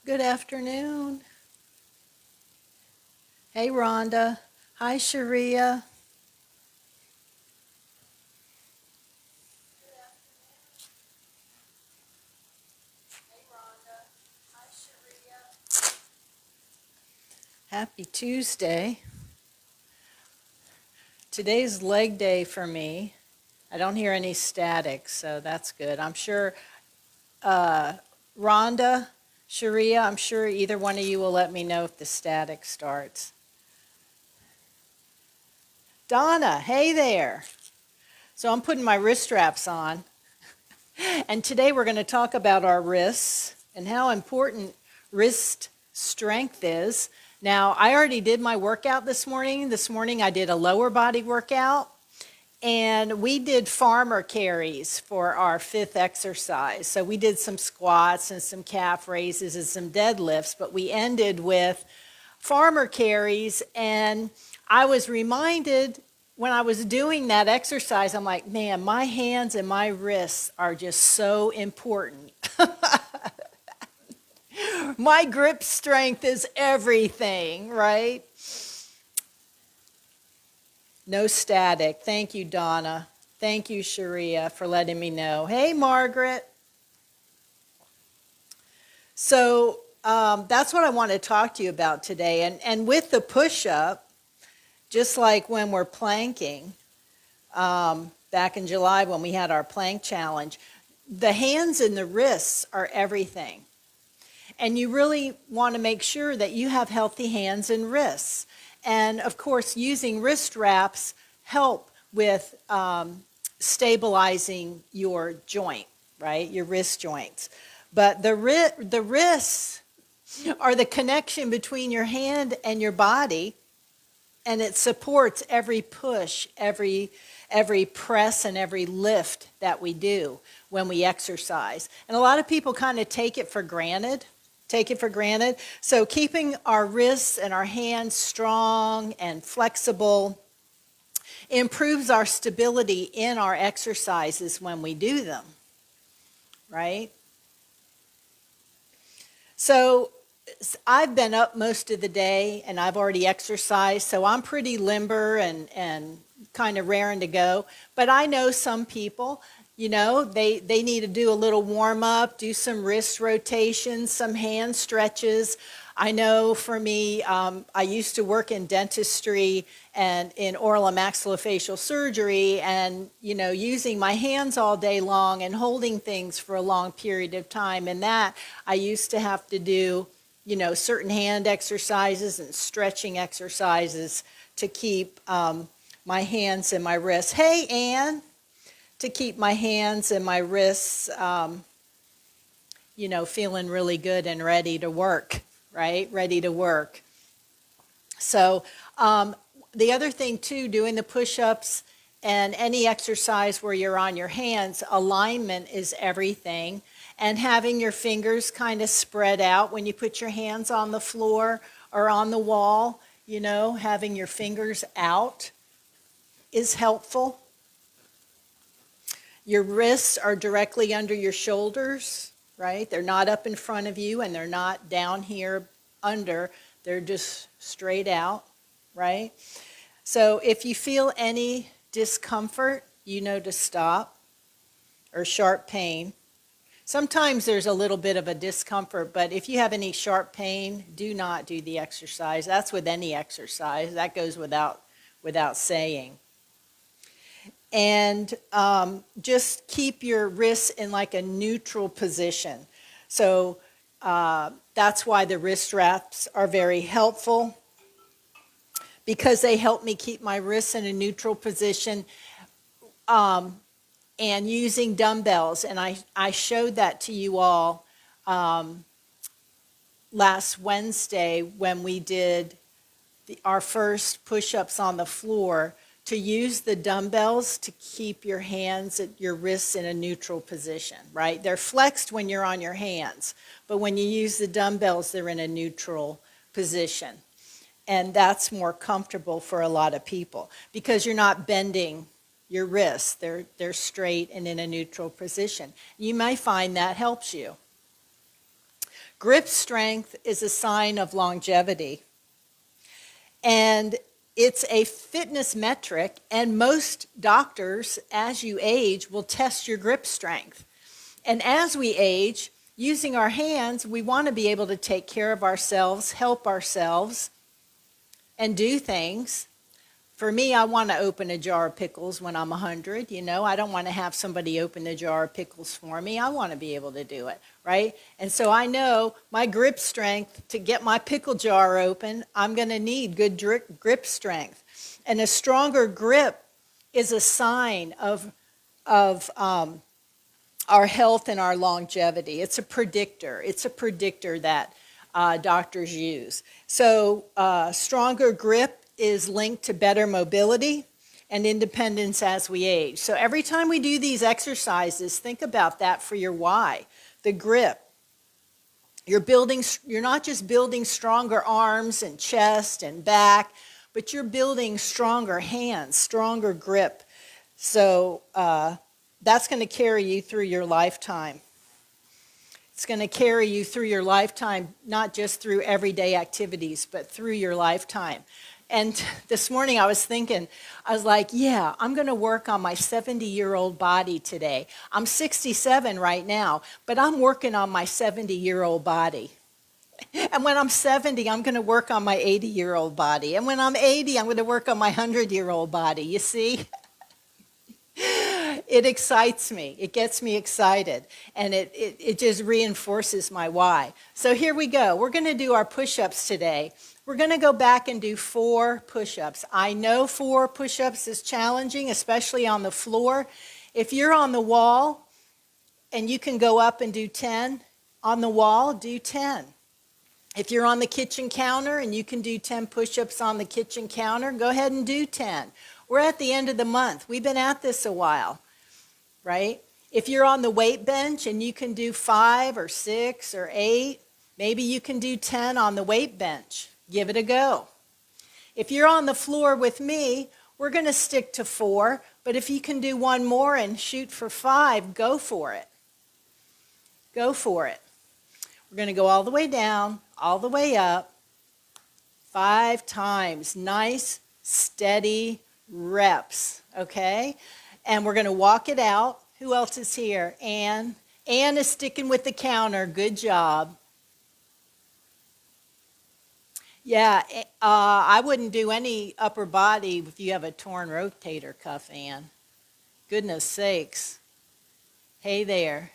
Good afternoon. Hey, Rhonda. Hi, Sharia. Happy Tuesday. Today's leg day for me. I don't hear any static, so that's good. I'm sure Rhonda, Sharia, I'm sure either one of you will let me know if the static starts. Donna, hey there. So I'm putting my wrist straps on. And today we're going to talk about our wrists and how important wrist strength is. Now, I already did my workout this morning. This morning I did a lower body workout, and we did farmer carries for our fifth exercise. So we did some squats and some calf raises and some deadlifts, but we ended with farmer carries, and I was reminded when I was doing that exercise, I'm like, man, my hands and my wrists are just so important. My grip strength is everything, right? No static. Thank you, Donna. Thank you, Sharia, for letting me know. Hey, Margaret. So that's what I want to talk to you about today. And with the push-up, just like when we're planking, back in July when we had our plank challenge, the hands and the wrists are everything. And you really want to make sure that you have healthy hands and wrists. And of course, using wrist wraps help with stabilizing your joint, right? Your wrist joints. But the wrists are the connection between your hand and your body, and it supports every push, every press, and every lift that we do when we exercise. And a lot of people kind of take it for granted. So keeping our wrists and our hands strong and flexible improves our stability in our exercises when we do them, right? So I've been up most of the day and I've already exercised, so I'm pretty limber and kind of raring to go. But I know some people, they need to do a little warm up, do some wrist rotations, some hand stretches. I know for me, I used to work in dentistry and in oral and maxillofacial surgery, and using my hands all day long and holding things for a long period of time. And that I used to have to do certain hand exercises and stretching exercises to keep my hands and my wrists. Hey, Ann, to keep my hands and my wrists, feeling really good and ready to work, right? Ready to work. So the other thing too, doing the push-ups and any exercise where you're on your hands, alignment is everything. And having your fingers kind of spread out when you put your hands on the floor or on the wall, having your fingers out is helpful. Your wrists are directly under your shoulders, right? They're not up in front of you and they're not down here under. They're just straight out, right? So if you feel any discomfort, to stop, or sharp pain. Sometimes there's a little bit of a discomfort, but if you have any sharp pain, do not do the exercise. That's with any exercise. That goes without saying. And just keep your wrists in like a neutral position. So that's why the wrist wraps are very helpful, because they help me keep my wrists in a neutral position. And using dumbbells, and I showed that to you all last Wednesday when we did our first push-ups on the floor, to use the dumbbells to keep your hands, your wrists in a neutral position, right? They're flexed when you're on your hands, but when you use the dumbbells, they're in a neutral position. And that's more comfortable for a lot of people because you're not bending your wrists. They're straight and in a neutral position. You may find that helps you. Grip strength is a sign of longevity. And it's a fitness metric, and most doctors, as you age, will test your grip strength. And as we age, using our hands, we want to be able to take care of ourselves, help ourselves, and do things. For me, I want to open a jar of pickles when I'm 100. I don't want to have somebody open a jar of pickles for me. I want to be able to do it, right? And so I know my grip strength, to get my pickle jar open, I'm going to need good grip strength. And a stronger grip is a sign of our health and our longevity. It's a predictor. It's a predictor that doctors use. So stronger grip is linked to better mobility and independence as we age. So every time we do these exercises, think about that for your why. The grip. You're not just building stronger arms and chest and back, but you're building stronger hands, stronger grip. So that's going to carry you through your lifetime. It's going to carry you through your lifetime, not just through everyday activities, but through your lifetime. And this morning I was like, yeah, I'm going to work on my 70-year-old body today. I'm 67 right now, but I'm working on my 70-year-old body. And when I'm 70, I'm going to work on my 80-year-old body. And when I'm 80, I'm going to work on my 100-year-old body. You see? It excites me. It gets me excited. And it just reinforces my why. So here we go. We're going to do our push-ups today. We're going to go back and do 4 push-ups. I know 4 push-ups is challenging, especially on the floor. If you're on the wall and you can go up and do 10, on the wall, do 10. If you're on the kitchen counter and you can do 10 push-ups on the kitchen counter, go ahead and do 10. We're at the end of the month. We've been at this a while, right? If you're on the weight bench and you can do 5 or 6 or 8, maybe you can do 10 on the weight bench. Give it a go. If you're on the floor with me, we're going to stick to 4, but if you can do one more and shoot for 5, go for it. Go for it. We're going to go all the way down, all the way up, 5 times. Nice, steady reps, okay? And we're going to walk it out. Who else is here? Ann. Ann is sticking with the counter. Good job. Yeah, I wouldn't do any upper body if you have a torn rotator cuff, Ann. Goodness sakes. Hey there.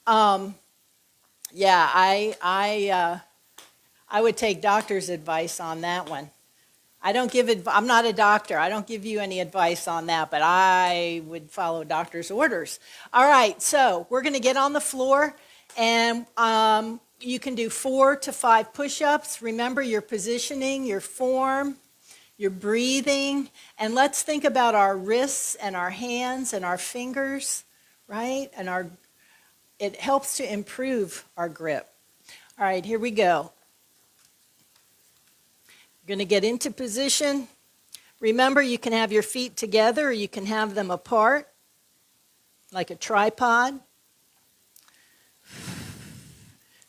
Yeah, I would take doctor's advice on that one. I'm not a doctor. I don't give you any advice on that, but I would follow doctor's orders. All right, so we're going to get on the floor, and you can do 4 to 5 push-ups. Remember your positioning, your form, your breathing, and let's think about our wrists and our hands and our fingers, right? And it helps to improve our grip. All right, here we go. You're going to get into position. Remember, you can have your feet together or you can have them apart, like a tripod.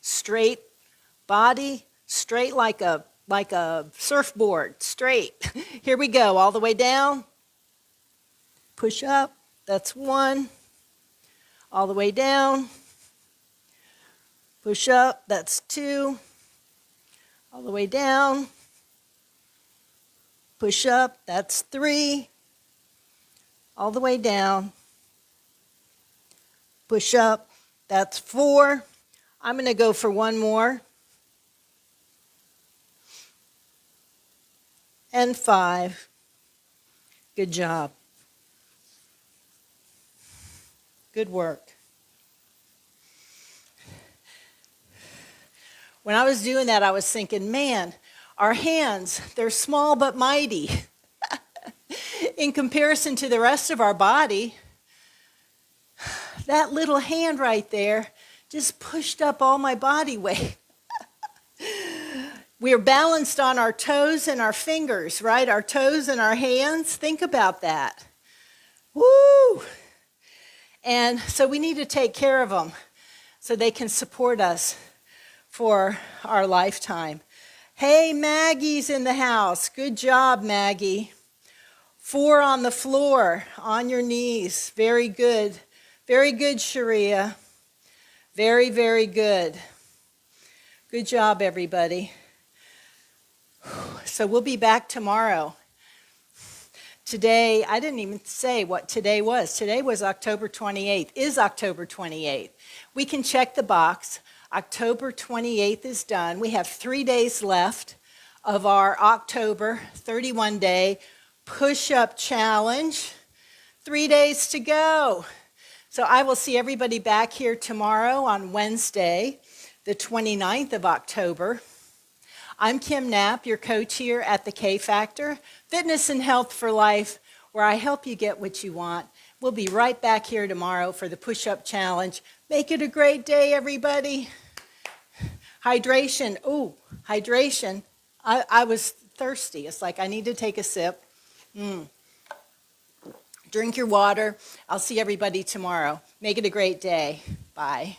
Straight body, straight like a surfboard, straight. Here we go, all the way down. Push up, that's 1. All the way down. Push up, that's 2. All the way down. Push up, that's 3. All the way down. Push up, that's 4. I'm going to go for one more. And 5. Good job. Good work. When I was doing that, I was thinking, man, our hands, they're small but mighty. In comparison to the rest of our body, that little hand right there just pushed up all my body weight. We are balanced on our toes and our fingers, right? Our toes and our hands. Think about that. Woo! And so we need to take care of them so they can support us for our lifetime. Hey, Maggie's in the house. Good job, Maggie. 4 on the floor, on your knees. Very good. Very good, Sharia. Very, very good. Good job, everybody. So we'll be back tomorrow. Today, I didn't even say what today was. Today was October 28th, is October 28th. We can check the box. October 28th is done. We have 3 days left of our October 31-day push-up challenge. 3 days to go. So I will see everybody back here tomorrow on Wednesday, the 29th of October. I'm Kim Knapp, your coach here at the K Factor, Fitness and Health for Life, where I help you get what you want. We'll be right back here tomorrow for the push-up challenge. Make it a great day, everybody. Hydration. Oh, hydration. I was thirsty. It's like I need to take a sip. Drink your water. I'll see everybody tomorrow. Make it a great day. Bye.